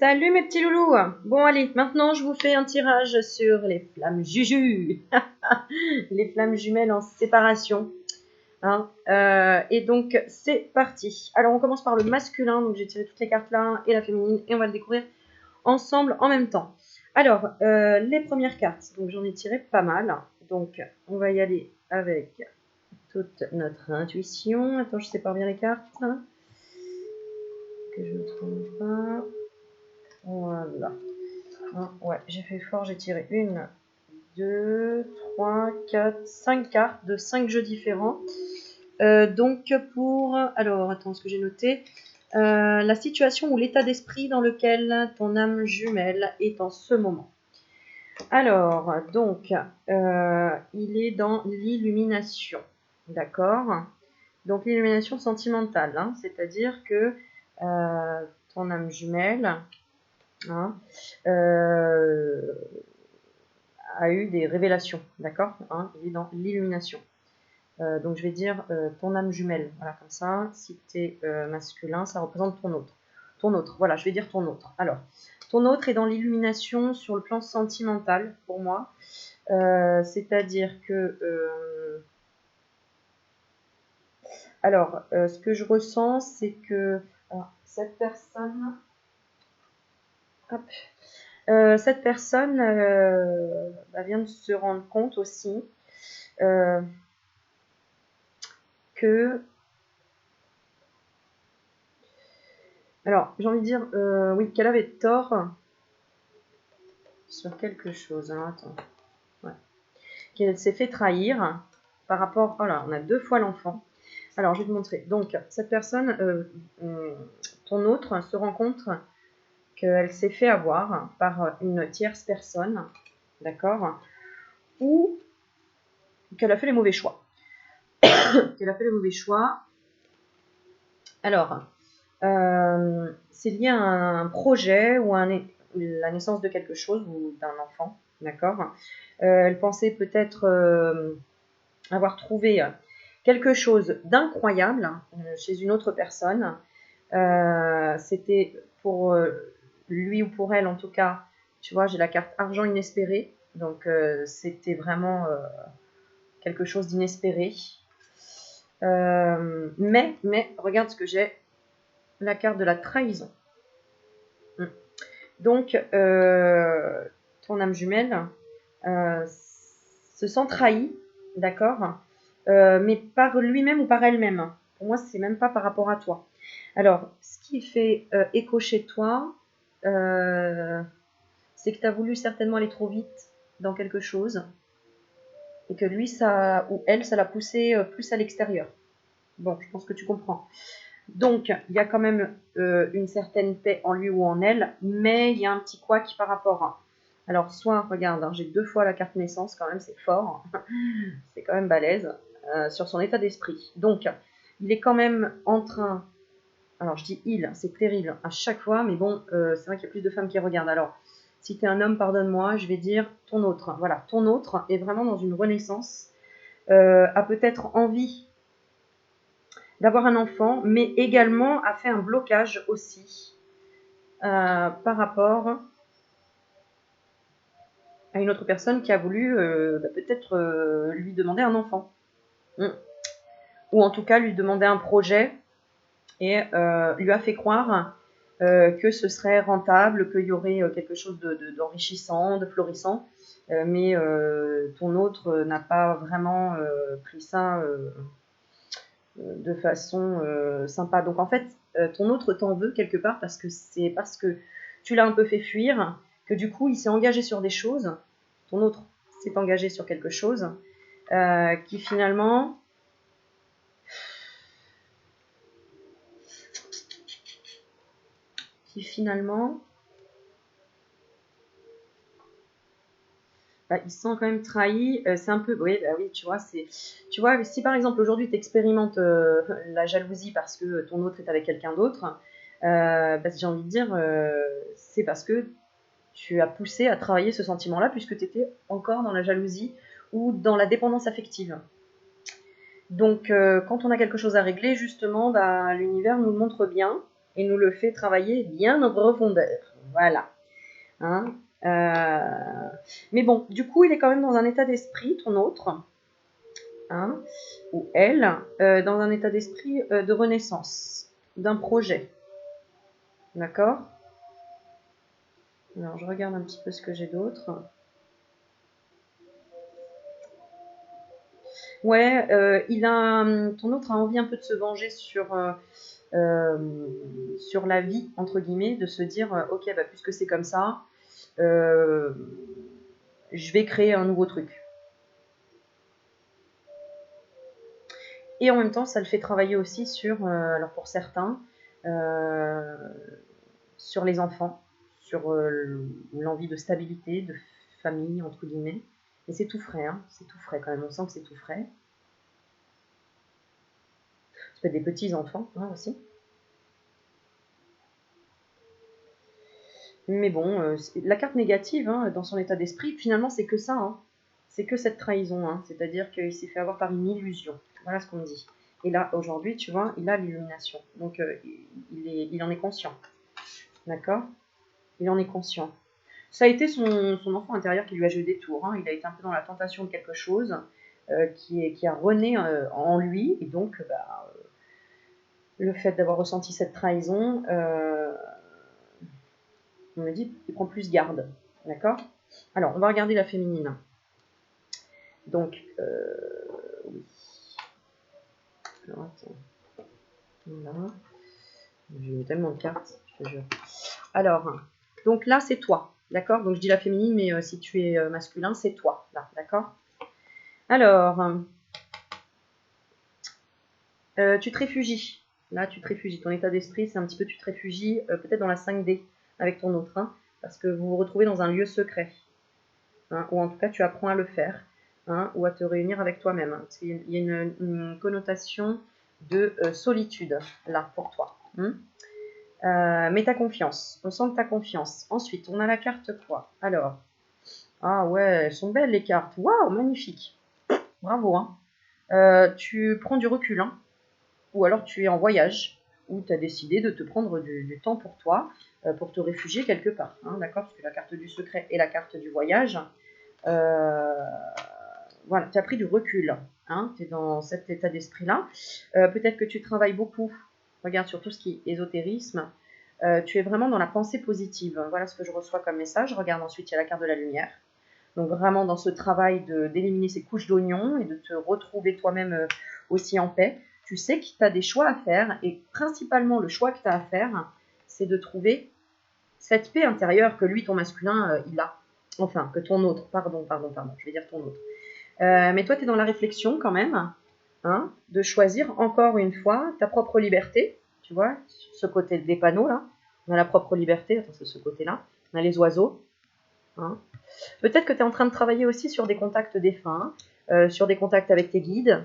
Salut mes petits loulous. Bon allez, maintenant je vous fais un tirage sur les flammes Juju. Les flammes jumelles en séparation. Hein. Et donc c'est parti. Alors on commence par le masculin, donc j'ai tiré toutes les cartes là et la féminine et on va le découvrir ensemble en même temps. Alors les premières cartes, donc j'en ai tiré pas mal. Donc on va y aller avec toute notre intuition. Attends, je sépare bien les cartes. Hein, que je ne trouve pas. Voilà. Ouais, j'ai fait fort, j'ai tiré 1, 2, 3, 4, 5 cartes de 5 jeux différents. Donc pour... Alors, attends, ce que j'ai noté. La situation ou l'état d'esprit dans lequel ton âme jumelle est en ce moment. Alors, donc, il est dans l'illumination. D'accord? Donc, l'illumination sentimentale, hein, c'est-à-dire que ton âme jumelle... Hein, a eu des révélations, d'accord, hein, il est dans l'illumination. Donc je vais dire ton âme jumelle, voilà, comme ça, si tu es masculin, ça représente ton autre. Ton autre, voilà, je vais dire ton autre. Alors, ton autre est dans l'illumination sur le plan sentimental, pour moi. C'est-à-dire que... alors, ce que je ressens, c'est que cette personne... Hop, cette personne vient de se rendre compte aussi que... Alors, j'ai envie de dire, oui, qu'elle avait tort sur quelque chose. Alors, attends. Ouais. Qu'elle s'est fait trahir par rapport... Oh là, on a 2 fois l'enfant. Alors, je vais te montrer. Donc, cette personne, ton autre, se rend compte qu'elle s'est fait avoir par une tierce personne, d'accord, ou qu'elle a fait les mauvais choix. Qu'elle a fait les mauvais choix. Alors, c'est lié à un projet ou à la naissance de quelque chose ou d'un enfant, d'accord. Elle pensait peut-être avoir trouvé quelque chose d'incroyable chez une autre personne. C'était pour lui ou pour elle en tout cas, tu vois, j'ai la carte argent inespéré, donc c'était vraiment quelque chose d'inespéré. Mais regarde ce que j'ai, la carte de la trahison. Donc, ton âme jumelle se sent trahie, d'accord, mais par lui-même ou par elle-même. Pour moi, c'est même pas par rapport à toi. Alors, ce qui fait écho chez toi, c'est que tu as voulu certainement aller trop vite dans quelque chose et que lui, ça, ou elle, ça l'a poussé plus à l'extérieur. Bon, je pense que tu comprends. Donc, il y a quand même une certaine paix en lui ou en elle, mais il y a un petit couac par rapport à... Alors, soit, regarde, hein, j'ai 2 fois la carte naissance, quand même, c'est fort, c'est quand même balèze, sur son état d'esprit. Donc, il est quand même en train... Alors, je dis il, c'est terrible à chaque fois, mais bon, c'est vrai qu'il y a plus de femmes qui regardent. Alors, si tu es un homme, pardonne-moi, je vais dire ton autre. Voilà, ton autre est vraiment dans une renaissance, a peut-être envie d'avoir un enfant, mais également a fait un blocage aussi par rapport à une autre personne qui a voulu peut-être lui demander un enfant. Ou en tout cas lui demander un projet et lui a fait croire que ce serait rentable, qu'il y aurait quelque chose d'enrichissant, de florissant, mais ton autre n'a pas vraiment pris ça de façon sympa. Donc en fait, ton autre t'en veut quelque part parce que c'est parce que tu l'as un peu fait fuir que du coup il s'est engagé sur des choses. Ton autre s'est engagé sur quelque chose qui finalement il se sent quand même trahi. C'est un peu, oui, bah oui, tu vois, si par exemple aujourd'hui tu expérimentes la jalousie parce que ton autre est avec quelqu'un d'autre, j'ai envie de dire, c'est parce que tu as poussé à travailler ce sentiment-là puisque tu étais encore dans la jalousie ou dans la dépendance affective. Donc, quand on a quelque chose à régler, justement, l'univers nous le montre bien et nous le fait travailler bien en profondeur. Voilà. Hein. Mais bon, du coup, il est quand même dans un état d'esprit, ton autre, hein, ou elle, dans un état d'esprit de renaissance, d'un projet. D'accord? Alors, je regarde un petit peu ce que j'ai d'autre. Ouais, ton autre a envie un peu de se venger sur la vie, entre guillemets, de se dire, ok, bah, puisque c'est comme ça, je vais créer un nouveau truc. Et en même temps, ça le fait travailler aussi sur, alors pour certains, euh, sur les enfants, sur l'envie de stabilité, de famille, entre guillemets. Et c'est tout frais, hein, c'est tout frais quand même, on sent que c'est tout frais. Ça peut être des petits-enfants hein, aussi. Mais bon, la carte négative, hein, dans son état d'esprit, finalement, c'est que ça. Hein. C'est que cette trahison. Hein. C'est-à-dire qu'il s'est fait avoir par une illusion. Voilà ce qu'on me dit. Et là, aujourd'hui, tu vois, il a l'illumination. Donc, il en est conscient. D'accord? Il en est conscient. Ça a été son enfant intérieur qui lui a joué des tours. Hein. Il a été un peu dans la tentation de quelque chose qui a rené en lui. Et donc, le fait d'avoir ressenti cette trahison, on me dit qu'il prend plus garde. D'accord? Alors, on va regarder la féminine. Donc, oui. Alors, attends. Voilà. J'ai mis tellement de cartes, je te jure. Alors, donc là, c'est toi. D'accord? Donc, je dis la féminine, mais si tu es masculin, c'est toi. Là, d'accord? Alors, tu te réfugies. Là, tu te réfugies. Ton état d'esprit, c'est un petit peu tu te réfugies, peut-être dans la 5D avec ton autre, hein, parce que vous vous retrouvez dans un lieu secret. Hein, ou en tout cas, tu apprends à le faire, hein, ou à te réunir avec toi-même. Hein, il y a une connotation de solitude, là, pour toi. Hein. Mais ta confiance. On sent que tu as confiance. Ensuite, on a la carte quoi? Alors, ah ouais, elles sont belles les cartes. Waouh, magnifique. Bravo. Hein. Tu prends du recul, hein, ou alors tu es en voyage, ou tu as décidé de te prendre du temps pour toi, pour te réfugier quelque part. Hein, d'accord? Parce que la carte du secret et la carte du voyage, voilà, tu as pris du recul. Hein, tu es dans cet état d'esprit-là. Peut-être que tu travailles beaucoup. Regarde sur tout ce qui est ésotérisme. Tu es vraiment dans la pensée positive. Voilà ce que je reçois comme message. Regarde ensuite, il y a la carte de la lumière. Donc vraiment dans ce travail d'éliminer ces couches d'oignons et de te retrouver toi-même aussi en paix. Tu sais que tu as des choix à faire et principalement le choix que tu as à faire, c'est de trouver cette paix intérieure que lui, ton masculin, il a. Enfin, que ton autre, pardon, je vais dire ton autre. Mais toi, tu es dans la réflexion quand même, hein, de choisir encore une fois ta propre liberté. Tu vois, ce côté des panneaux là, on a la propre liberté, attends, c'est ce côté-là. On a les oiseaux. Hein. Peut-être que tu es en train de travailler aussi sur des contacts défunts, sur des contacts avec tes guides.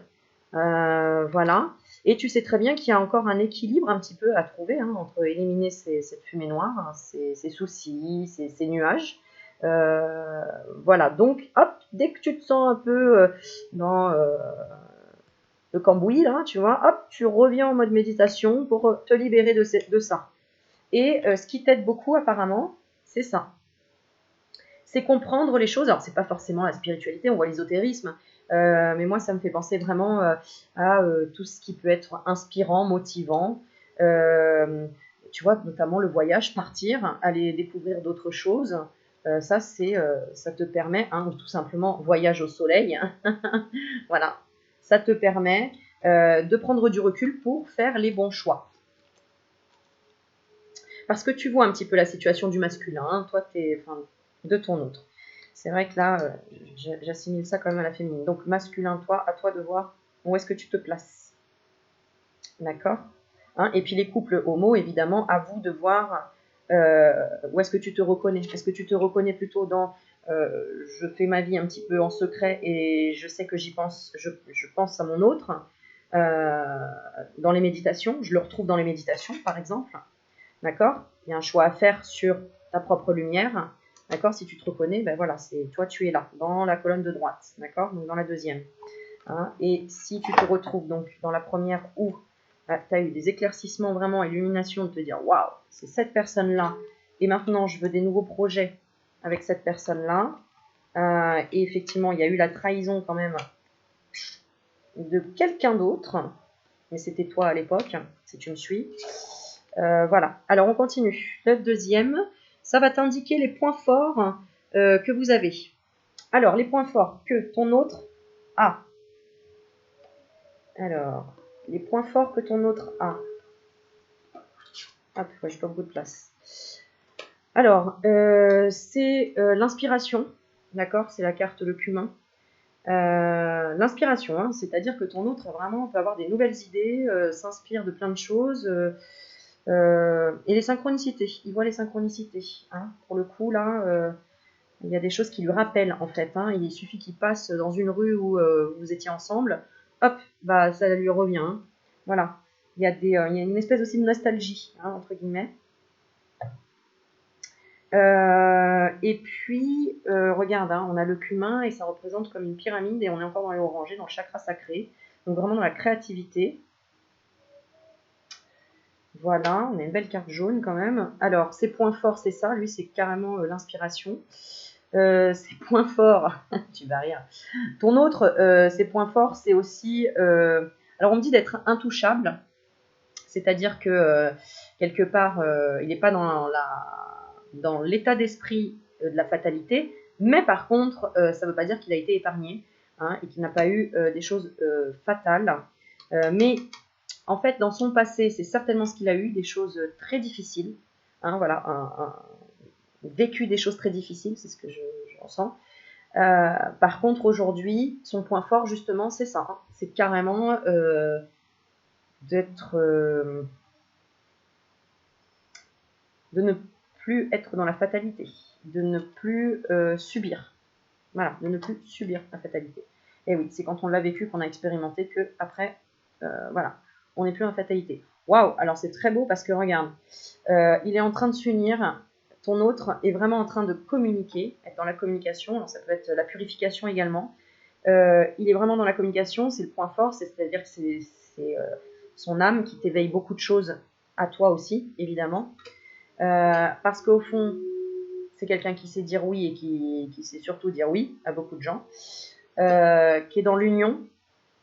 Voilà. Et tu sais très bien qu'il y a encore un équilibre un petit peu à trouver hein, entre éliminer cette fumée noire, hein, ces soucis, ces nuages. Voilà. Donc, hop, dès que tu te sens un peu dans le cambouis, là, tu vois, hop, tu reviens en mode méditation pour te libérer de ça. Et ce qui t'aide beaucoup, apparemment, c'est ça. C'est comprendre les choses. Alors, c'est pas forcément la spiritualité, on voit l'ésotérisme, mais moi, ça me fait penser vraiment à tout ce qui peut être inspirant, motivant. Tu vois, notamment le voyage, partir, aller découvrir d'autres choses. Ça, ça te permet, hein, tout simplement, voyage au soleil. Voilà, ça te permet de prendre du recul pour faire les bons choix. Parce que tu vois un petit peu la situation du masculin, hein, toi, de ton autre. C'est vrai que là, j'assimile ça quand même à la féminine. Donc, masculin, toi, à toi de voir où est-ce que tu te places. D'accord? Hein, et puis les couples homo, évidemment, à vous de voir où est-ce que tu te reconnais. Est-ce que tu te reconnais plutôt dans je fais ma vie un petit peu en secret et je sais que j'y pense, je pense à mon autre. Dans les méditations, je le retrouve dans les méditations, par exemple. D'accord? Il y a un choix à faire sur ta propre lumière. D'accord? Si tu te reconnais, ben voilà, c'est toi, tu es là, dans la colonne de droite. D'accord? Donc dans la deuxième. Hein? Et si tu te retrouves donc dans la première où tu as eu des éclaircissements, vraiment, illumination, de te dire waouh, c'est cette personne-là et maintenant je veux des nouveaux projets avec cette personne-là. Et effectivement, il y a eu la trahison quand même de quelqu'un d'autre, mais c'était toi à l'époque, si tu me suis. Voilà, alors on continue. Le deuxième, ça va t'indiquer les points forts que vous avez. Alors, les points forts que ton autre a. Alors, les points forts que ton autre a. Hop, j'ai pas beaucoup de place. Alors, c'est l'inspiration, d'accord? C'est la carte le cumin. L'inspiration, hein, c'est-à-dire que ton autre vraiment peut avoir des nouvelles idées, s'inspire de plein de choses, et les synchronicités. Il voit les synchronicités. Hein. Pour le coup, là, il y a des choses qui lui rappellent en fait. Hein. Il suffit qu'il passe dans une rue où vous étiez ensemble, hop, bah ça lui revient. Hein. Voilà. Il y a une espèce aussi de nostalgie, hein, entre guillemets. Et puis, regarde, hein, on a le cumin et ça représente comme une pyramide et on est encore dans les orangés, dans le chakra sacré. Donc vraiment dans la créativité. Voilà, on a une belle carte jaune quand même. Alors, ses points forts, c'est ça. Lui, c'est carrément l'inspiration. Ses points forts, tu vas rire. Ton autre, ses points forts, c'est aussi... alors, on me dit d'être intouchable. C'est-à-dire que, quelque part, il n'est pas dans l'état d'esprit de la fatalité. Mais par contre, ça ne veut pas dire qu'il a été épargné hein, et qu'il n'a pas eu des choses fatales. Mais en fait, dans son passé, c'est certainement ce qu'il a eu, des choses très difficiles. Hein, voilà, vécu des choses très difficiles, c'est ce que je ressens. Par contre, aujourd'hui, son point fort, justement, c'est ça. Hein, c'est carrément d'être... de ne plus être dans la fatalité, de ne plus subir. Voilà, de ne plus subir la fatalité. Et oui, c'est quand on l'a vécu, qu'on a expérimenté, que après, voilà, on n'est plus en fatalité. Waouh, alors c'est très beau parce que regarde, il est en train de s'unir, ton autre est vraiment en train de communiquer, être dans la communication, alors ça peut être la purification également. Il est vraiment dans la communication, c'est le point fort, c'est-à-dire que c'est son âme qui t'éveille beaucoup de choses à toi aussi, évidemment. Parce qu'au fond, c'est quelqu'un qui sait dire oui et qui sait surtout dire oui à beaucoup de gens, qui est dans l'union,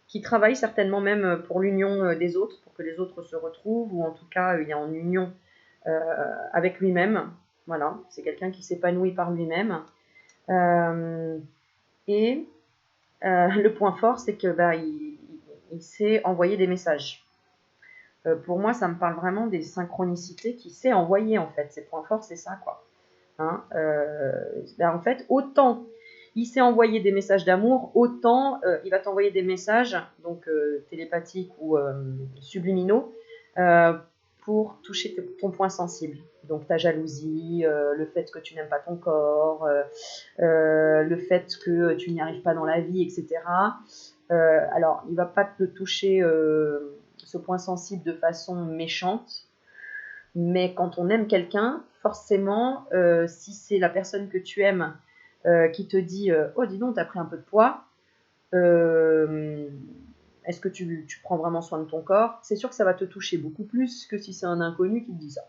qui travaille certainement même pour l'union des autres, pour que les autres se retrouvent, ou en tout cas, il est en union avec lui-même. Voilà, c'est quelqu'un qui s'épanouit par lui-même. Et le point fort, c'est que il sait envoyer des messages. Pour moi, ça me parle vraiment des synchronicités qu'il sait envoyer, en fait. Ses points forts, c'est ça, quoi. Hein, en fait, autant il sait envoyer des messages d'amour, autant il va t'envoyer des messages, donc télépathiques ou subliminaux, pour toucher ton point sensible. Donc ta jalousie, le fait que tu n'aimes pas ton corps, le fait que tu n'y arrives pas dans la vie, etc. Alors, il ne va pas te toucher ce point sensible de façon méchante, mais quand on aime quelqu'un, forcément, si c'est la personne que tu aimes qui te dit oh, dis donc, t'as pris un peu de poids, est-ce que tu prends vraiment soin de ton corps? C'est sûr que ça va te toucher beaucoup plus que si c'est un inconnu qui te dit ça.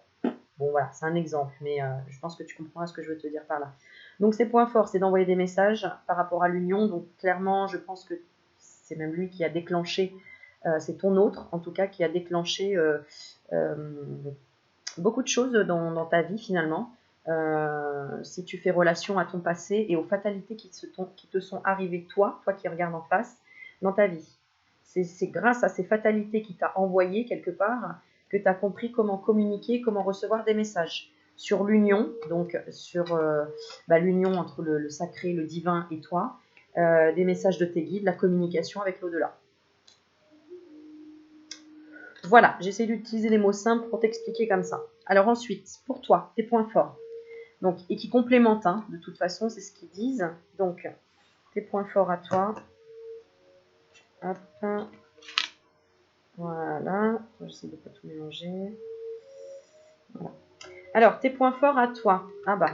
Bon, voilà, c'est un exemple, mais je pense que tu comprendras ce que je veux te dire par là. Donc, ses points forts, c'est d'envoyer des messages par rapport à l'union. Donc, clairement, je pense que c'est même lui qui a déclenché, c'est ton autre, en tout cas, qui a déclenché beaucoup de choses dans ta vie finalement. Si tu fais relation à ton passé et aux fatalités qui te sont arrivées, toi qui regardes en face, dans ta vie. C'est grâce à ces fatalités qui t'a envoyé quelque part que tu as compris comment communiquer, comment recevoir des messages sur l'union, donc sur l'union entre le sacré, le divin et toi, des messages de tes guides, la communication avec l'au-delà. Voilà, j'essaie d'utiliser des mots simples pour t'expliquer comme ça. Alors ensuite, pour toi, tes points forts. Donc, et qui complémentent, hein, de toute façon, c'est ce qu'ils disent. Donc, tes points forts à toi. Hop. Voilà. J'essaie de ne pas tout mélanger. Voilà. Alors, tes points forts à toi. Ah bah.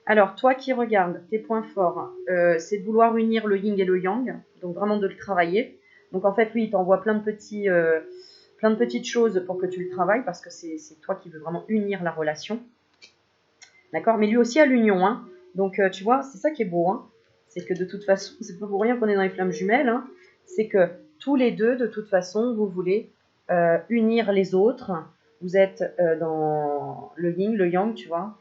Alors, toi qui regardes, tes points forts, c'est de vouloir unir le yin et le yang. Donc, vraiment de le travailler. Donc, en fait, lui, il t'envoie plein de petites choses pour que tu le travailles parce que c'est toi qui veux vraiment unir la relation. D'accord? Mais lui aussi a l'union, hein. Donc, tu vois, c'est ça qui est beau, hein. C'est que de toute façon, c'est pas pour rien qu'on est dans les flammes jumelles, hein. C'est que tous les deux, de toute façon, vous voulez unir les autres. Vous êtes dans le yin, le yang, tu vois.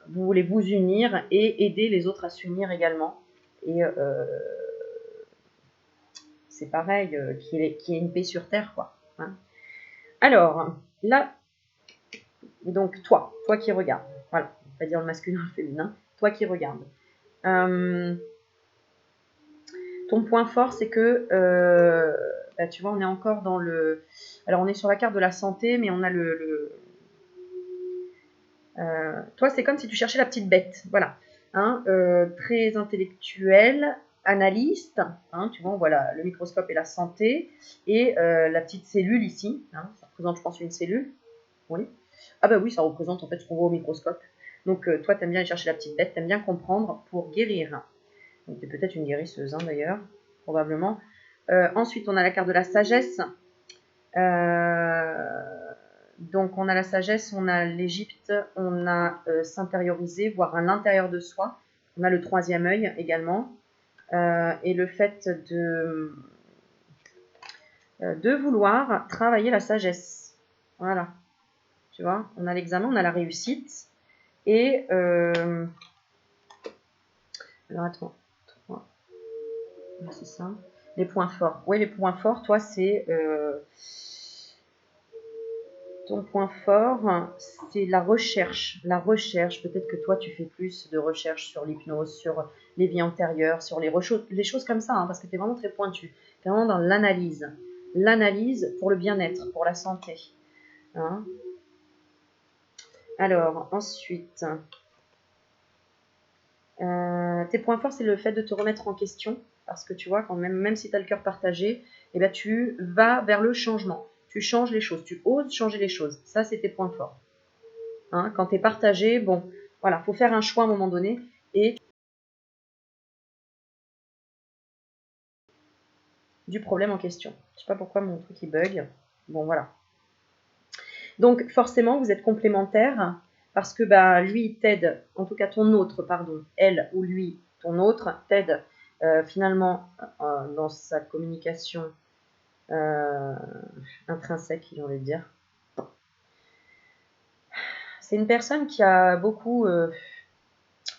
Vous voulez vous unir et aider les autres à s'unir également. Et c'est pareil, qu'il y ait une paix sur Terre, quoi. Hein. Alors, là, donc toi qui regardes, voilà, on va dire le masculin, le féminin, toi qui regardes. Ton point fort, c'est que, bah, tu vois, on est encore dans le... Alors, on est sur la carte de la santé, mais on a toi, c'est comme si tu cherchais la petite bête, voilà. Hein, très intellectuel, analyste, hein, tu vois, voilà, le microscope et la santé, et la petite cellule ici, hein, ça représente, je pense, une cellule, oui. Ah bah oui, ça représente en fait ce qu'on voit au microscope. Donc toi, tu aimes bien aller chercher la petite bête, tu aimes bien comprendre pour guérir. Donc tu es peut-être une guérisseuse hein, d'ailleurs, probablement. Ensuite, on a la carte de la sagesse. Donc on a la sagesse, on a l'Égypte, on a s'intérioriser, voir à l'intérieur de soi. On a le troisième œil également. Et le fait de vouloir travailler la sagesse. Voilà. Tu vois, on a l'examen, on a la réussite. Et alors attends, c'est ça. Les points forts. Oui, les points forts, toi, c'est ton point fort, c'est la recherche. La recherche, peut-être que toi, tu fais plus de recherche sur l'hypnose, sur les vies antérieures, sur les choses comme ça, hein, parce que tu es vraiment très pointu. Tu es vraiment dans l'analyse. L'analyse pour le bien-être, pour la santé. Hein. Alors, ensuite, tes points forts, c'est le fait de te remettre en question. Parce que tu vois, quand même si tu as le cœur partagé, eh bien, tu vas vers le changement. Tu changes les choses, tu oses changer les choses. Ça, c'est tes points forts. Hein, quand tu es partagé, bon, voilà, il faut faire un choix à un moment donné. Et du problème en question. Je ne sais pas pourquoi mon truc il bug. Bon, voilà. Donc, forcément, vous êtes complémentaires parce que bah, lui t'aide, en tout cas ton autre, pardon, elle ou lui, ton autre, t'aide finalement dans sa communication intrinsèque, j'ai envie de dire. C'est une personne qui a beaucoup...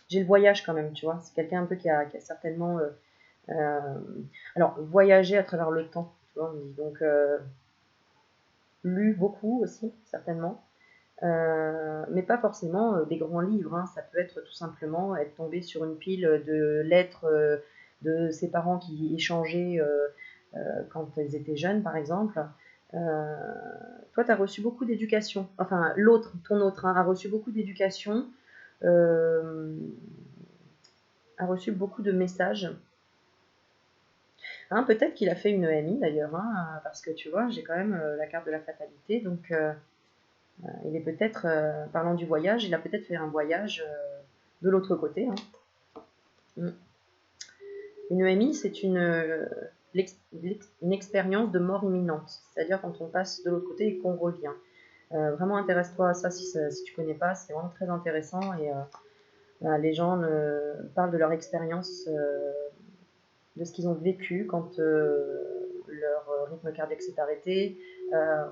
j'ai le voyage quand même, tu vois. C'est quelqu'un un peu qui a certainement... alors, voyager à travers le temps, tu vois. Donc, lu beaucoup aussi, certainement. Mais pas forcément des grands livres. Hein. Ça peut être tout simplement être tombé sur une pile de lettres de ses parents qui échangeaient quand ils étaient jeunes, par exemple. Toi, tu as reçu beaucoup d'éducation. Enfin, l'autre, ton autre, hein, a reçu beaucoup d'éducation, a reçu beaucoup de messages. Hein, peut-être qu'il a fait une EMI d'ailleurs, hein, parce que tu vois, j'ai quand même la carte de la fatalité. Donc, il est peut-être, parlant du voyage, il a peut-être fait un voyage de l'autre côté. Hein. Une EMI, c'est une expérience de mort imminente, c'est-à-dire quand on passe de l'autre côté et qu'on revient. Vraiment intéresse-toi à ça si tu connais pas, c'est vraiment très intéressant et les gens parlent de leur expérience, de ce qu'ils ont vécu quand leur rythme cardiaque s'est arrêté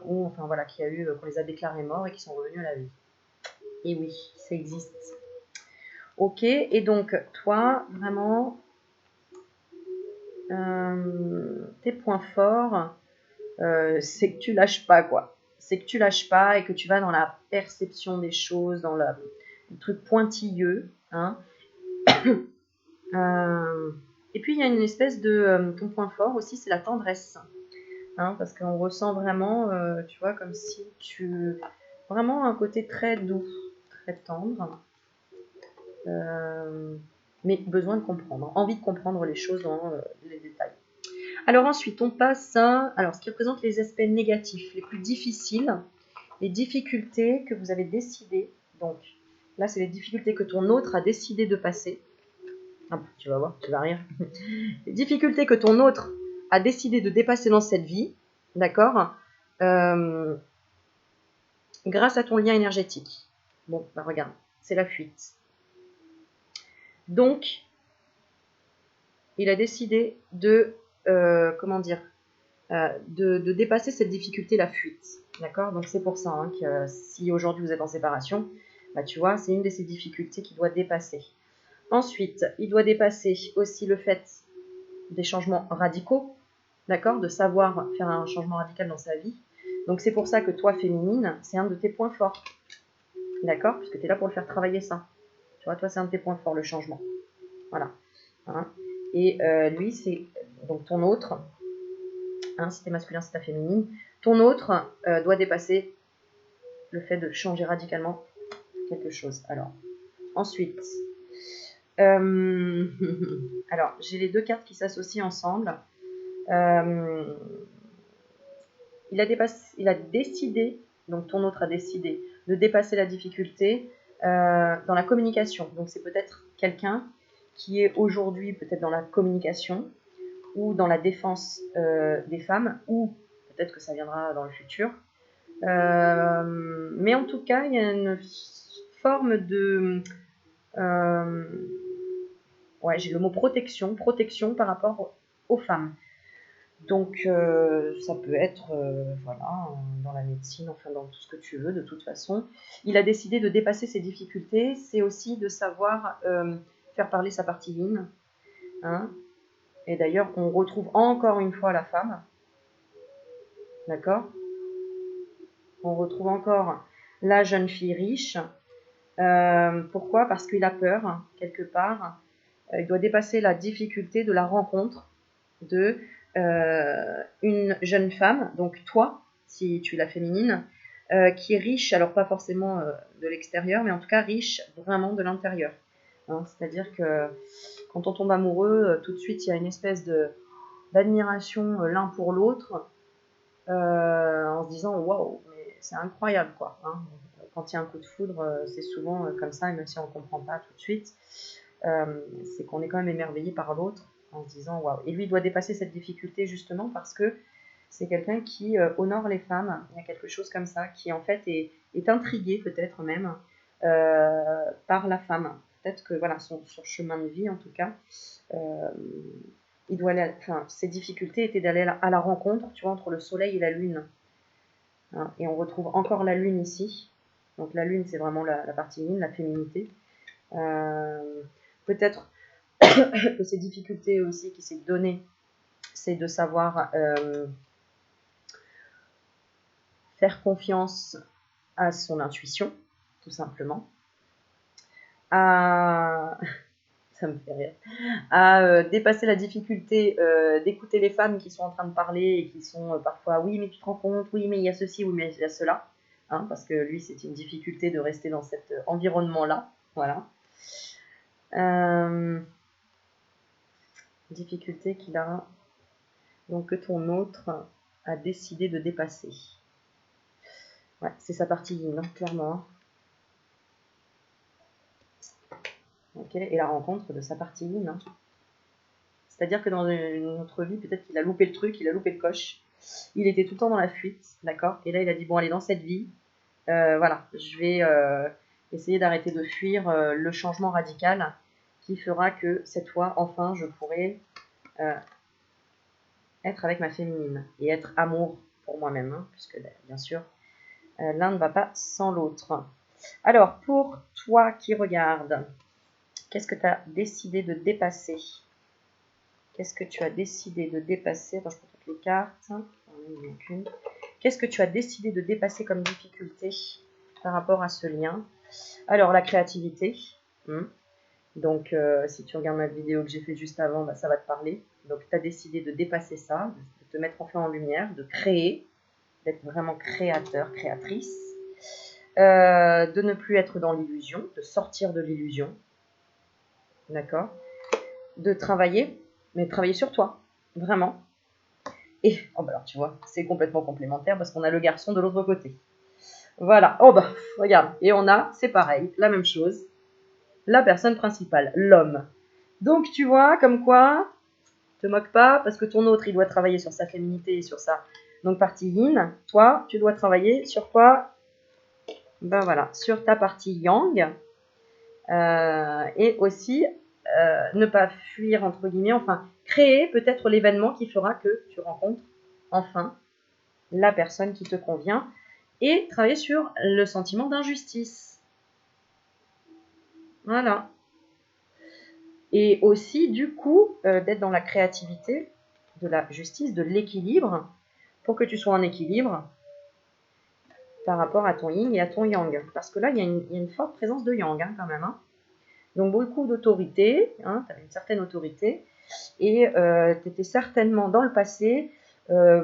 ou enfin voilà, qu'il y a eu, qu'on les a déclarés morts et qui sont revenus à la vie. Et oui, ça existe. Ok, et donc toi, vraiment, tes points forts, c'est que tu lâches pas, quoi. C'est que tu lâches pas et que tu vas dans la perception des choses, dans le truc pointilleux. Hein. Et puis, il y a une espèce de... ton point fort aussi, c'est la tendresse. Hein, parce qu'on ressent vraiment, tu vois, comme si tu... Vraiment un côté très doux, très tendre. Mais besoin de comprendre, envie de comprendre les choses dans les détails. Alors ensuite, on passe à alors, ce qui représente les aspects négatifs, les plus difficiles, les difficultés que vous avez décidé. Donc, là, c'est les difficultés que ton autre a décidé de passer. Ah, tu vas voir, tu vas rire. Les difficultés que ton autre a décidé de dépasser dans cette vie, d'accord, grâce à ton lien énergétique. Bon, bah regarde, c'est la fuite. Donc, il a décidé de, comment dire, de dépasser cette difficulté, la fuite. D'accord? Donc c'est pour ça hein, que si aujourd'hui vous êtes en séparation, bah, tu vois, c'est une de ces difficultés qu'il doit dépasser. Ensuite, il doit dépasser aussi le fait des changements radicaux, d'accord? De savoir faire un changement radical dans sa vie. Donc c'est pour ça que toi, féminine, c'est un de tes points forts. D'accord? Puisque tu es là pour le faire travailler ça. Tu vois, toi, c'est un de tes points forts, le changement. Voilà. Hein? Et lui, c'est donc ton autre. Hein, si t'es masculin, c'est ta féminine. Ton autre doit dépasser le fait de changer radicalement quelque chose. Alors, ensuite, alors j'ai les deux cartes qui s'associent ensemble. Il a décidé, donc ton autre a décidé de dépasser la difficulté dans la communication. Donc c'est peut-être quelqu'un qui est aujourd'hui peut-être dans la communication ou dans la défense des femmes, ou peut-être que ça viendra dans le futur. Mais en tout cas, il y a une forme de... ouais, j'ai le mot protection par rapport aux femmes. Donc, ça peut être, voilà, dans la médecine, enfin dans tout ce que tu veux, de toute façon. Il a décidé de dépasser ses difficultés, c'est aussi de savoir faire parler sa partie yin. Hein. Et d'ailleurs, on retrouve encore une fois la femme. D'accord? On retrouve encore la jeune fille riche. Pourquoi? Parce qu'il a peur, quelque part. Il doit dépasser la difficulté de la rencontre de une jeune femme, donc toi, si tu es la féminine, qui est riche, alors pas forcément de l'extérieur, mais en tout cas riche vraiment de l'intérieur. Hein, c'est-à-dire que quand on tombe amoureux, tout de suite il y a une espèce d'admiration l'un pour l'autre, en se disant waouh, mais c'est incroyable quoi. Hein. Quand il y a un coup de foudre, c'est souvent comme ça, et même si on ne comprend pas tout de suite, c'est qu'on est quand même émerveillé par l'autre en se disant waouh. Et lui il doit dépasser cette difficulté justement parce que c'est quelqu'un qui honore les femmes. Il y a quelque chose comme ça qui en fait est intrigué peut-être même par la femme. Peut-être que voilà son chemin de vie en tout cas, il doit aller, enfin ses difficultés étaient d'aller à la rencontre, tu vois, entre le soleil et la lune. Hein, et on retrouve encore la lune ici. Donc la lune c'est vraiment la partie yin, la féminité. Peut-être que ces difficultés aussi qui s'est donné, c'est de savoir faire confiance à son intuition, tout simplement, à ça me fait rire, à dépasser la difficulté d'écouter les femmes qui sont en train de parler et qui sont parfois oui mais tu te rends compte, oui mais il y a ceci, oui mais il y a cela, hein, parce que lui c'est une difficulté de rester dans cet environnement-là, voilà. Difficulté qu'il a, donc que ton autre a décidé de dépasser. Ouais, c'est sa partie yin, hein, clairement. Okay, et la rencontre de sa partie yin. Hein. C'est-à-dire que dans une autre vie, peut-être qu'il a loupé le truc, il a loupé le coche. Il était tout le temps dans la fuite, d'accord? Et là, il a dit, bon, allez, dans cette vie, voilà, je vais essayer d'arrêter de fuir le changement radical qui fera que cette fois, enfin, je pourrai être avec ma féminine et être amour pour moi-même, hein, puisque bien sûr, l'un ne va pas sans l'autre. Alors, pour toi qui regardes, qu'est-ce que tu as décidé de dépasser? Qu'est-ce que tu as décidé de dépasser? Attends, je prends toutes les cartes. Qu'est-ce que tu as décidé de dépasser comme difficulté par rapport à ce lien? Alors, la créativité. Donc, si tu regardes ma vidéo que j'ai fait juste avant, bah, ça va te parler. Donc, tu as décidé de dépasser ça, de te mettre enfin en lumière, de créer, d'être vraiment créateur, créatrice. De ne plus être dans l'illusion, de sortir de l'illusion. D'accord? De travailler, mais travailler sur toi, vraiment. Et, oh bah alors tu vois, c'est complètement complémentaire parce qu'on a le garçon de l'autre côté. Voilà, oh bah, regarde, et on a, c'est pareil, la même chose, la personne principale, l'homme. Donc tu vois, comme quoi, te moque pas, parce que ton autre, il doit travailler sur sa féminité et sur sa donc partie yin. Toi, tu dois travailler sur quoi? ben voilà, sur ta partie yang, et aussi ne pas fuir, entre guillemets, enfin, créer peut-être l'événement qui fera que tu rencontres enfin la personne qui te convient et travailler sur le sentiment d'injustice. Voilà. Et aussi, du coup, d'être dans la créativité, de la justice, de l'équilibre, pour que tu sois en équilibre par rapport à ton yin et à ton yang. Parce que là, il y a une forte présence de yang quand même. Hein. Donc beaucoup d'autorité, hein, tu avais une certaine autorité, et tu étais certainement dans le passé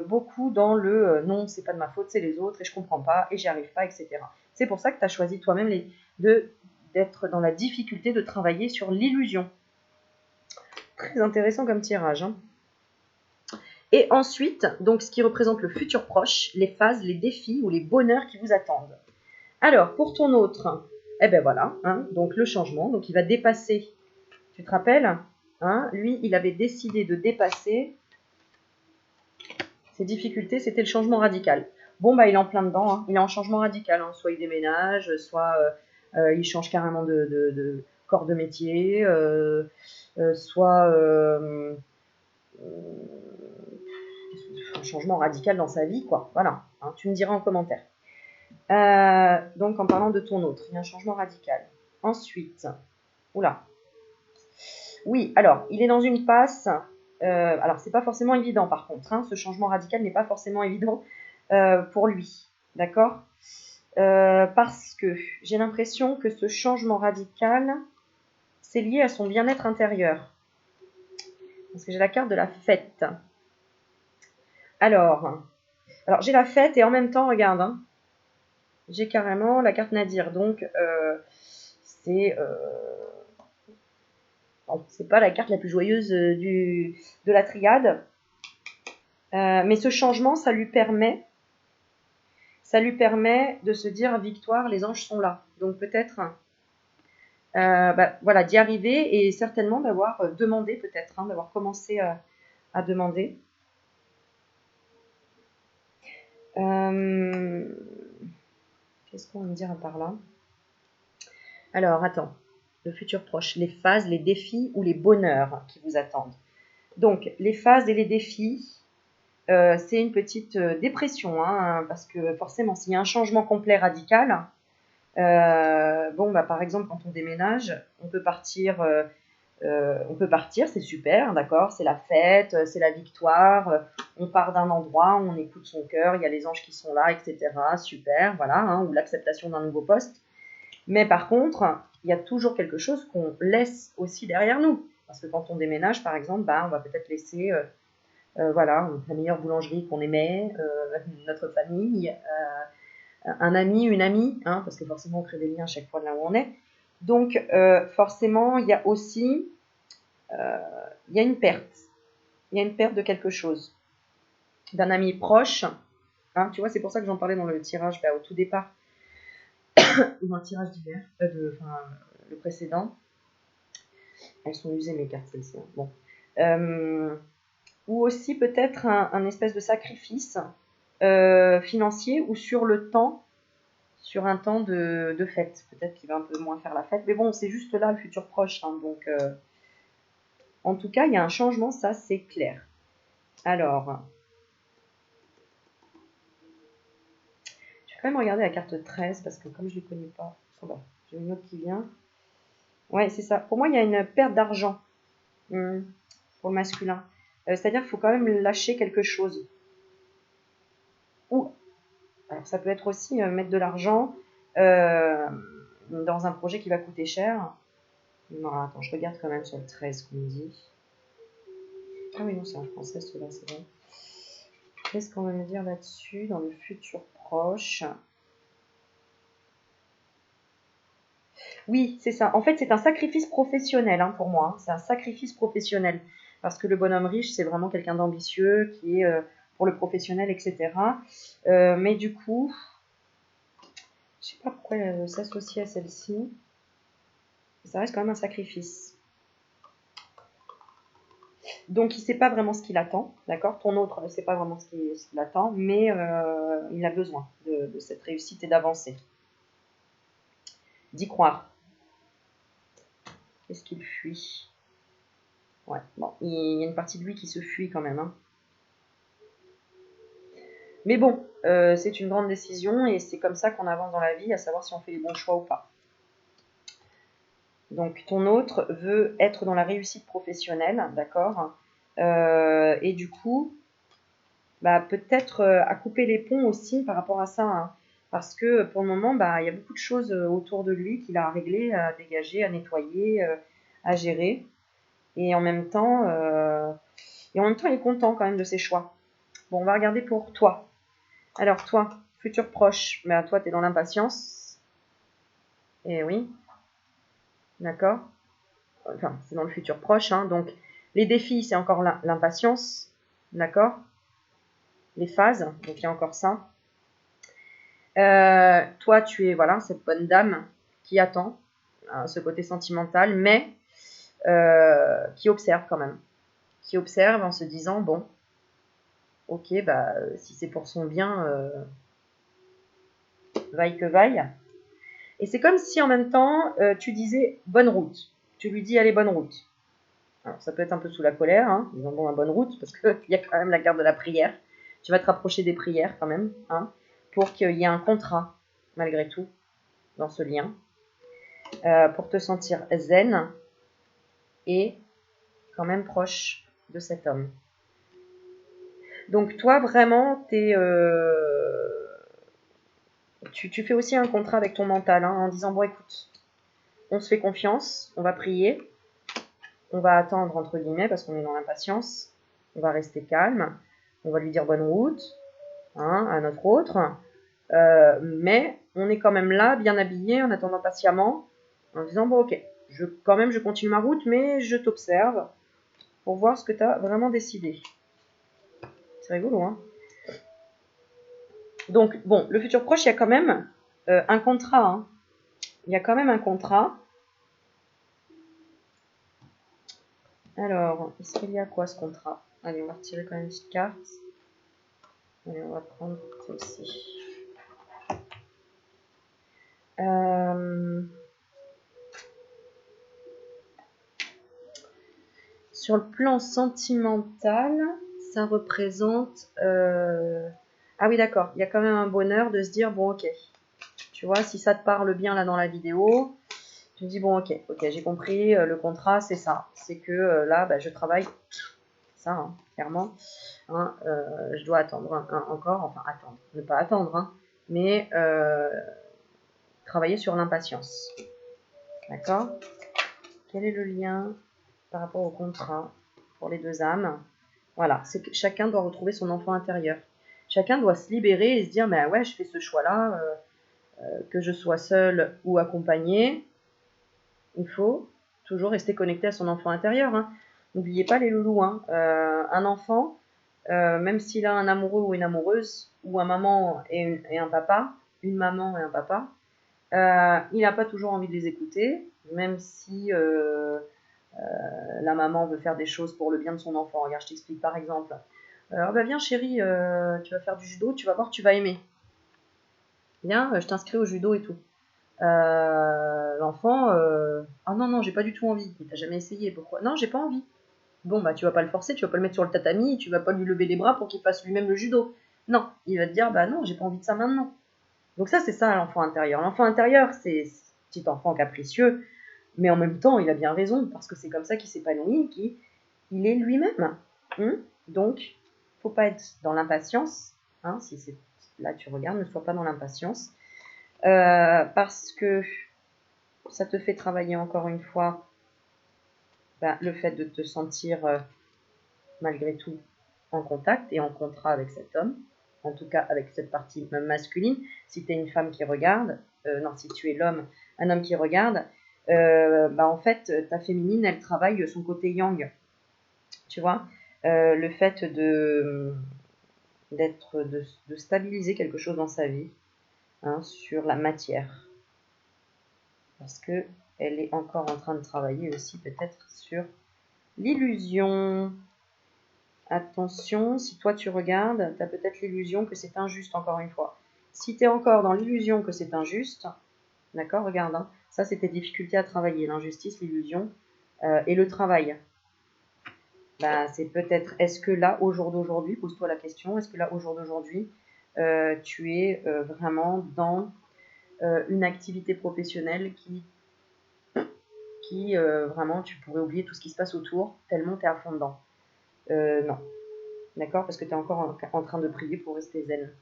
beaucoup dans le non, c'est pas de ma faute, c'est les autres, et je comprends pas, et j'y arrive pas, etc. C'est pour ça que tu as choisi toi-même d'être dans la difficulté de travailler sur l'illusion. Très intéressant comme tirage. Hein. Et ensuite, donc ce qui représente le futur proche, les phases, les défis ou les bonheurs qui vous attendent. Alors, pour ton autre, eh ben voilà, hein, donc le changement, donc il va dépasser. Tu te rappelles hein, lui, il avait décidé de dépasser ses difficultés, c'était le changement radical. Bon, bah il est en plein dedans, hein, il est en changement radical, hein, soit il déménage, soit il change carrément de corps de métier, soit un changement radical dans sa vie, quoi. Voilà, hein, tu me diras en commentaire. Donc en parlant de ton autre, il y a un changement radical. Ensuite, oula. Oui, alors, il est dans une passe. Alors, c'est pas forcément évident par contre. Hein, ce changement radical n'est pas forcément évident pour lui. D'accord parce que j'ai l'impression que ce changement radical, c'est lié à son bien-être intérieur. Parce que j'ai la carte de la fête. Alors j'ai la fête et en même temps, regarde, hein, j'ai carrément la carte Nadir. Donc, c'est bon, c'est pas la carte la plus joyeuse de la triade. Mais ce changement, ça lui permet de se dire victoire, les anges sont là. Donc peut-être voilà, d'y arriver et certainement d'avoir demandé peut-être, hein, d'avoir commencé à demander. Qu'est-ce qu'on va me dire par là? Alors, attends. Le futur proche, les phases, les défis ou les bonheurs qui vous attendent. Donc, les phases et les défis, c'est une petite dépression, hein, parce que forcément, s'il y a un changement complet radical, bon, bah, par exemple, quand on déménage, on peut partir, c'est super, d'accord, c'est la fête, c'est la victoire, on part d'un endroit, on écoute son cœur, il y a les anges qui sont là, etc., super, voilà, hein, ou l'acceptation d'un nouveau poste. Mais par contre, il y a toujours quelque chose qu'on laisse aussi derrière nous. Parce que quand on déménage, par exemple, bah, on va peut-être laisser voilà, la meilleure boulangerie qu'on aimait, notre famille, un ami, une amie, hein, parce que forcément on crée des liens à chaque fois de là où on est. Donc forcément, il y a aussi il y a une perte. Il y a une perte de quelque chose. D'un ami proche. Hein, tu vois, c'est pour ça que j'en parlais dans le tirage au tout départ. Dans le tirage d'hiver, le précédent. Elles sont usées mes cartes, celles-ci. Hein. Bon. Ou aussi peut-être un espèce de sacrifice financier ou sur le temps, sur un temps de fête. Peut-être qu'il va un peu moins faire la fête. Mais bon, c'est juste là le futur proche. Hein, donc, en tout cas, il y a un changement, ça c'est clair. Alors, je vais quand même regarder la carte 13 parce que comme je ne les connais pas, j'ai une autre qui vient. Ouais, c'est ça. Pour moi, il y a une perte d'argent pour le masculin. C'est-à-dire qu'il faut quand même lâcher quelque chose. Ou, alors ça peut être aussi mettre de l'argent dans un projet qui va coûter cher. Non, attends, je regarde quand même sur le 13 qu'on me dit. Ah oui, non, c'est en français, celui-là, c'est vrai. Qu'est-ce qu'on va me dire là-dessus dans le futur proche? Oui, c'est ça. En fait, c'est un sacrifice professionnel hein, pour moi. Hein. C'est un sacrifice professionnel. Parce que le bonhomme riche, c'est vraiment quelqu'un d'ambitieux qui est pour le professionnel, etc. Mais du coup, je sais pas pourquoi s'associer à celle-ci. Ça reste quand même un sacrifice. Donc, il ne sait pas vraiment ce qu'il attend, d'accord? Ton autre ne sait pas vraiment ce qu'il attend, mais il a besoin de cette réussite et d'avancer. d'y croire. Qu'est-ce qu'il fuit? Ouais, bon, il y a une partie de lui qui se fuit quand même. Hein. Mais bon, c'est une grande décision et c'est comme ça qu'on avance dans la vie, à savoir si on fait les bons choix ou pas. Donc ton autre veut être dans la réussite professionnelle, d'accord et du coup, bah, peut-être à couper les ponts aussi par rapport à ça. Hein, parce que pour le moment, bah, il y a beaucoup de choses autour de lui qu'il a à régler, à dégager, à nettoyer, à gérer. Et en même temps, il est content quand même de ses choix. Bon, on va regarder pour toi. Alors toi, futur proche, mais toi, tu es dans l'impatience. Eh oui, d'accord. Enfin, c'est dans le futur proche. Hein, donc, les défis, c'est encore l'impatience. D'accord. Les phases, donc il y a encore ça. Toi, tu es voilà cette bonne dame qui attend ce côté sentimental, mais qui observe quand même. Qui observe en se disant, bon, ok, bah, si c'est pour son bien, vaille que vaille. Et c'est comme si en même temps, tu disais bonne route. Tu lui dis, allez, bonne route. Alors, ça peut être un peu sous la colère, hein, disant bon, bonne route, parce qu'il y a quand même la garde de la prière. Tu vas te rapprocher des prières quand même, hein, pour qu'il y ait un contrat, malgré tout, dans ce lien, pour te sentir zen et quand même proche de cet homme. Donc toi, vraiment, tu fais aussi un contrat avec ton mental, hein, en disant, bon, écoute, on se fait confiance, on va prier, on va attendre, entre guillemets, parce qu'on est dans l'impatience, on va rester calme, on va lui dire bonne route, hein, à notre autre, mais on est quand même là, bien habillé, en attendant patiemment, en disant, bon, ok, je continue ma route, mais je t'observe pour voir ce que tu as vraiment décidé. C'est rigolo, hein. Donc, bon, le futur proche, il y a quand même un contrat. Hein. Il y a quand même un contrat. Alors, est-ce qu'il y a quoi ce contrat? Allez, on va retirer quand même une petite carte. Allez, on va prendre celle-ci. Sur le plan sentimental, ça représente... Ah oui, d'accord. Il y a quand même un bonheur de se dire, bon, ok. Tu vois, si ça te parle bien là dans la vidéo, tu me dis, bon, ok, j'ai compris, le contrat, c'est ça. C'est que là, bah, je travaille, ça, hein, clairement. Hein, je dois attendre encore, enfin attendre, ne pas attendre, hein, mais travailler sur l'impatience. D'accord? Quel est le lien par rapport au contrat pour les deux âmes? Voilà, c'est que chacun doit retrouver son enfant intérieur. Chacun doit se libérer et se dire, mais ouais, je fais ce choix-là, que je sois seule ou accompagnée, il faut toujours rester connecté à son enfant intérieur. Hein. N'oubliez pas les loulous. Hein. Un enfant, même s'il a un amoureux ou une amoureuse, ou un maman et un papa, une maman et un papa, il n'a pas toujours envie de les écouter, même si la maman veut faire des choses pour le bien de son enfant. Regarde, je t'explique par exemple. Bah viens chérie, tu vas faire du judo, tu vas voir, tu vas aimer. Viens, je t'inscris au judo et tout. L'enfant, ah non, j'ai pas du tout envie. Mais t'as jamais essayé, pourquoi? Non, j'ai pas envie. Bon, bah tu vas pas le forcer, tu vas pas le mettre sur le tatami, tu vas pas lui lever les bras pour qu'il fasse lui-même le judo. Non, il va te dire, bah non, j'ai pas envie de ça maintenant. Donc ça, c'est ça l'enfant intérieur. L'enfant intérieur, c'est ce petit enfant capricieux, mais en même temps, il a bien raison, parce que c'est comme ça qu'il s'épanouit, qu'il est lui-même. Donc, faut pas être dans l'impatience. Hein, si c'est là tu regardes, ne sois pas dans l'impatience. Parce que ça te fait travailler encore une fois le fait de te sentir malgré tout en contact et en contrat avec cet homme, en tout cas avec cette partie masculine. Si tu es une femme qui regarde, non, si tu es l'homme, un homme qui regarde, en fait, ta féminine, elle travaille son côté yang, tu vois, le fait de stabiliser quelque chose dans sa vie, hein, sur la matière, parce que elle est encore en train de travailler aussi peut-être sur l'illusion. Attention, si toi tu regardes, tu as peut-être l'illusion que c'est injuste encore une fois. Si tu es encore dans l'illusion que c'est injuste, d'accord, regarde, hein, Ça, c'est tes difficultés à travailler, l'injustice, l'illusion et le travail. Bah, c'est peut-être, est-ce que là, au jour d'aujourd'hui, pose-toi la question, est-ce que là, au jour d'aujourd'hui, tu es vraiment dans une activité professionnelle qui vraiment, tu pourrais oublier tout ce qui se passe autour, tellement tu es à fond dedans. Non, d'accord? Parce que tu es encore en train de prier pour rester zen.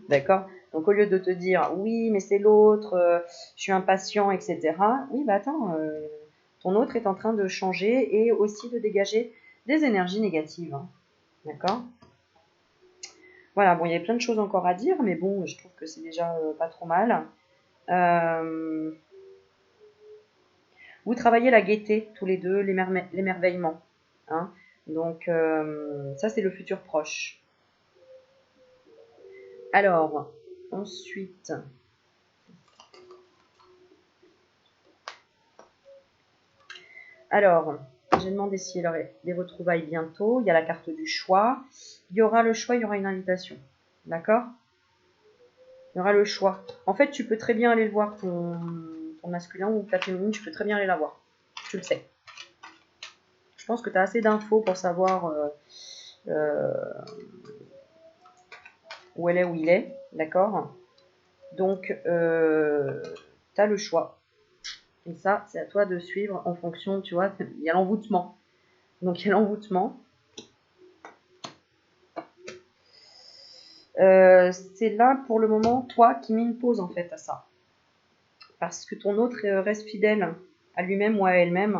D'accord? Donc au lieu de te dire oui, mais c'est l'autre, je suis impatient, etc. Oui, bah attends, ton autre est en train de changer et aussi de dégager des énergies négatives. Hein. D'accord? Voilà, bon, il y a plein de choses encore à dire, mais bon, je trouve que c'est déjà pas trop mal. Vous travaillez la gaieté, tous les deux, l'émerveillement. Hein. Donc, ça, c'est le futur proche. Alors, ensuite, j'ai demandé s'il y aurait des retrouvailles bientôt. Il y a la carte du choix. Il y aura le choix, il y aura une invitation. D'accord? Il y aura le choix. En fait, tu peux très bien aller le voir, ton masculin ou ta féminine, tu peux très bien aller la voir. Tu le sais. Je pense que tu as assez d'infos pour savoir où elle est, où il est. D'accord? Donc, tu as le choix. Et ça, c'est à toi de suivre en fonction, tu vois, il y a l'envoûtement. Donc, il y a l'envoûtement. C'est là, pour le moment, toi qui mets une pause, en fait, à ça. Parce que ton autre reste fidèle à lui-même ou à elle-même.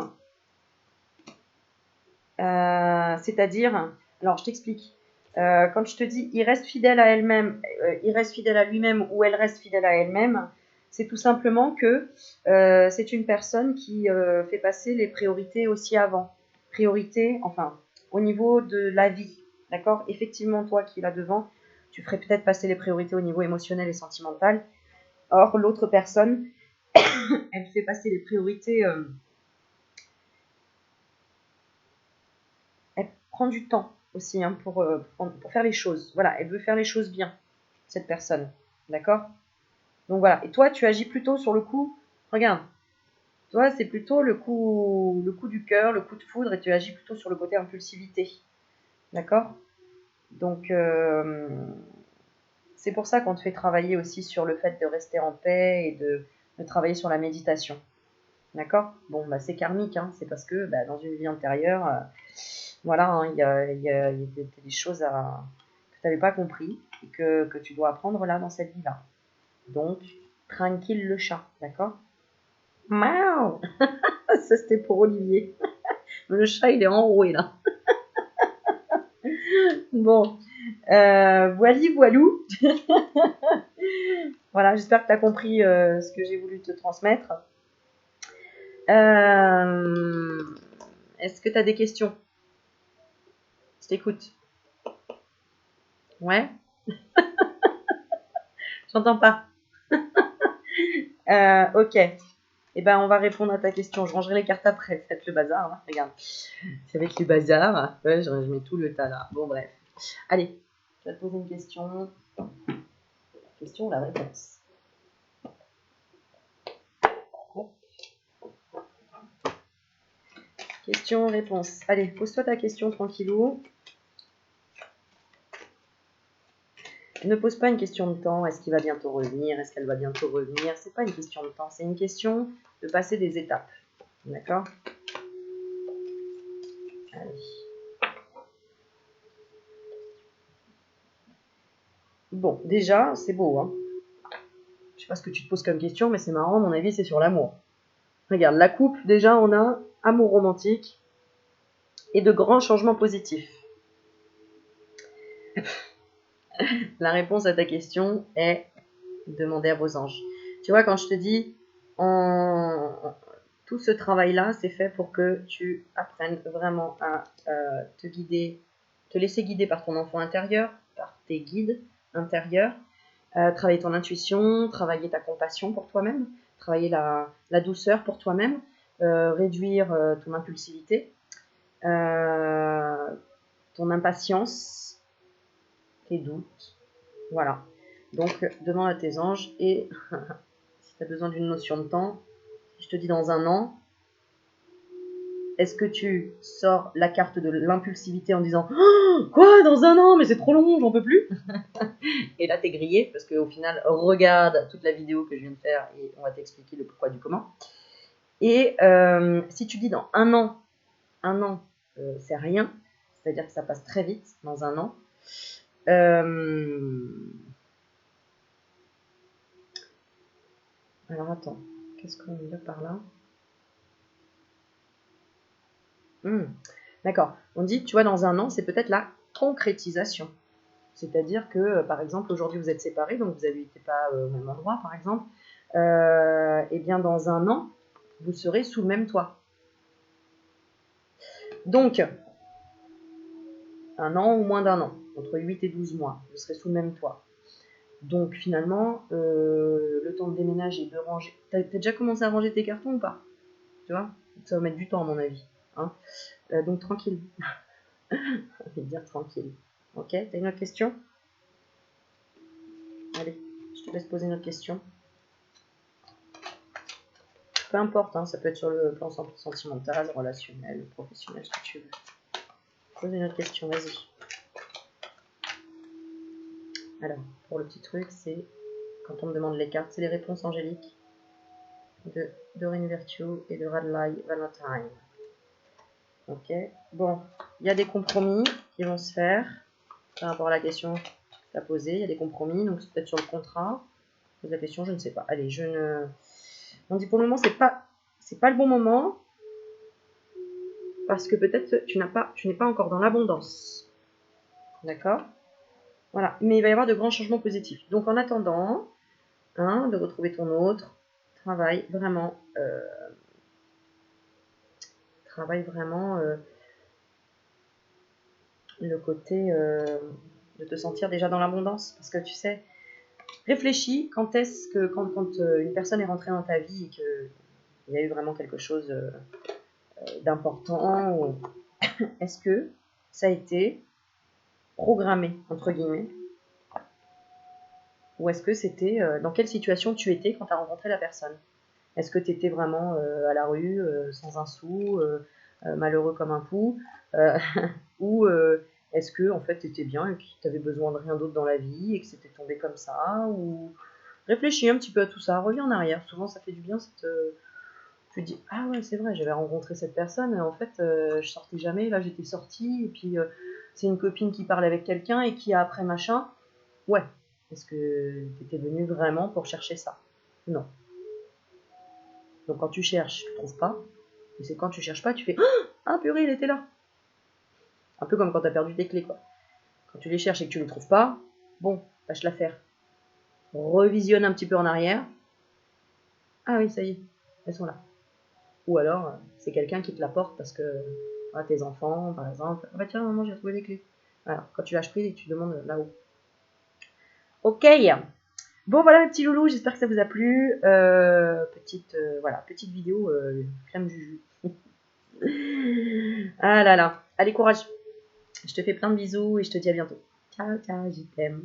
C'est-à-dire, alors, je t'explique. Quand je te dis il reste fidèle à elle-même, il reste fidèle à lui-même ou elle reste fidèle à elle-même, c'est tout simplement que c'est une personne qui fait passer les priorités aussi avant. Priorité, enfin, au niveau de la vie. D'accord? Effectivement, toi qui es là devant, tu ferais peut-être passer les priorités au niveau émotionnel et sentimental. Or, l'autre personne, elle fait passer les priorités. Elle prend du temps aussi hein, pour faire les choses. Voilà, elle veut faire les choses bien, cette personne. D'accord? Donc voilà. Et toi, tu agis plutôt sur le coup. Regarde, toi, c'est plutôt le coup du cœur, le coup de foudre, et tu agis plutôt sur le côté impulsivité. D'accord? Donc, c'est pour ça qu'on te fait travailler aussi sur le fait de rester en paix et de travailler sur la méditation. D'accord? Bon, bah, c'est karmique, hein, c'est parce que bah, dans une vie antérieure, voilà, hein, il y a des choses que tu n'avais pas compris et que tu dois apprendre là dans cette vie-là. Donc, tranquille le chat, d'accord? Miaou. Ça, c'était pour Olivier. Le chat, il est enroué là. Bon, voilou. Voilà, j'espère que tu as compris ce que j'ai voulu te transmettre. Est-ce que tu as des questions? Je t'écoute. Ouais? J'entends pas. Ok. Eh ben, on va répondre à ta question. Je rangerai les cartes après. Faites le bazar. Hein. Regarde. C'est avec le bazar. Ouais, je mets tout le tas là. Bon, bref. Allez, je vais te poser une question. La question, la réponse. Question, réponse. Allez, pose-toi ta question tranquillou. Ne pose pas une question de temps. Est-ce qu'il va bientôt revenir? Est-ce qu'elle va bientôt revenir? C'est pas une question de temps. C'est une question de passer des étapes. D'accord? Allez. Bon, déjà, c'est beau. Hein. Je sais pas ce que tu te poses comme question, mais c'est marrant. À mon avis, c'est sur l'amour. Regarde, la coupe, déjà, on a amour romantique et de grands changements positifs. La réponse à ta question est demander à vos anges. Tu vois, quand je te dis tout ce travail-là, c'est fait pour que tu apprennes vraiment à te guider, te laisser guider par ton enfant intérieur, par tes guides intérieurs, travailler ton intuition, travailler ta compassion pour toi-même, travailler la douceur pour toi-même, réduire ton impulsivité, ton impatience, tes doutes. Voilà. Donc, demande à tes anges et tu as besoin d'une notion de temps. Si je te dis dans un an, est-ce que tu sors la carte de l'impulsivité en disant oh, quoi dans un an, mais c'est trop long, j'en peux plus. Et là, t'es grillé parce qu'au final, regarde toute la vidéo que je viens de faire et on va t'expliquer le pourquoi du comment. Et si tu dis dans un an, c'est rien, c'est-à-dire que ça passe très vite dans un an. Alors attends, qu'est-ce qu'on veut par là? D'accord, on dit, tu vois, dans un an, c'est peut-être la concrétisation. C'est-à-dire que, par exemple, aujourd'hui, vous êtes séparés, donc vous n'habitez pas au même endroit, par exemple. Et bien, dans un an, vous serez sous le même toit. Donc, un an ou moins d'un an, entre 8 et 12 mois, vous serez sous le même toit. Donc, finalement, le temps de déménager, de ranger... T'as déjà commencé à ranger tes cartons ou pas? Tu vois? Ça va mettre du temps, à mon avis. Hein, donc, tranquille. Je vais dire tranquille. Ok, t'as une autre question? Allez, je te laisse poser une autre question. Peu importe, hein, ça peut être sur le plan sentimental, relationnel, professionnel, ce que tu veux. Pose une autre question, vas-y. Alors, pour le petit truc, c'est quand on me demande les cartes, c'est les réponses angéliques de Doreen Virtue et de Radley Valentine. Ok, bon, il y a des compromis qui vont se faire par rapport à la question que tu as posée. Il y a des compromis, donc c'est peut-être sur le contrat. Pose la question, je ne sais pas. Allez, je ne. On dit pour le moment, c'est pas le bon moment. Parce que peut-être tu n'es pas encore dans l'abondance. D'accord? Voilà. Mais il va y avoir de grands changements positifs. Donc en attendant, hein, de retrouver ton autre, travaille vraiment le côté de te sentir déjà dans l'abondance. Parce que tu sais, réfléchis quand une personne est rentrée dans ta vie et qu'il y a eu vraiment quelque chose d'important, est-ce que ça a été programmé, entre guillemets, ou est-ce que c'était dans quelle situation tu étais quand tu as rencontré la personne? Est-ce que tu étais vraiment à la rue, sans un sou, malheureux comme un pou, ou est-ce que en fait tu étais bien et puis tu avais besoin de rien d'autre dans la vie et que c'était tombé comme ça? Ou réfléchis un petit peu à tout ça, reviens en arrière. Souvent ça fait du bien. Tu te dis ah ouais c'est vrai, j'avais rencontré cette personne et en fait je sortais jamais, là j'étais sortie et puis c'est une copine qui parle avec quelqu'un et qui a après machin. Ouais, est-ce que tu étais venu vraiment pour chercher ça? Non. Donc quand tu cherches, tu trouves pas. Et c'est quand tu cherches pas, tu fais ah purée, il était là. Un peu comme quand tu as perdu tes clés, quoi. Quand tu les cherches et que tu les trouves pas, bon, lâche l'affaire. Revisionne un petit peu en arrière. Ah oui, ça y est, elles sont là. Ou alors, c'est quelqu'un qui te l'apporte parce que tes enfants, par exemple. Ah bah tiens, maman, j'ai retrouvé les clés. Alors, quand tu lâches prise et que tu demandes là-haut. Ok. Bon voilà mes petits loulous, j'espère que ça vous a plu. Petite vidéo crème juju. Ah là là. Allez, courage. Je te fais plein de bisous et je te dis à bientôt. Ciao, ciao, je t'aime.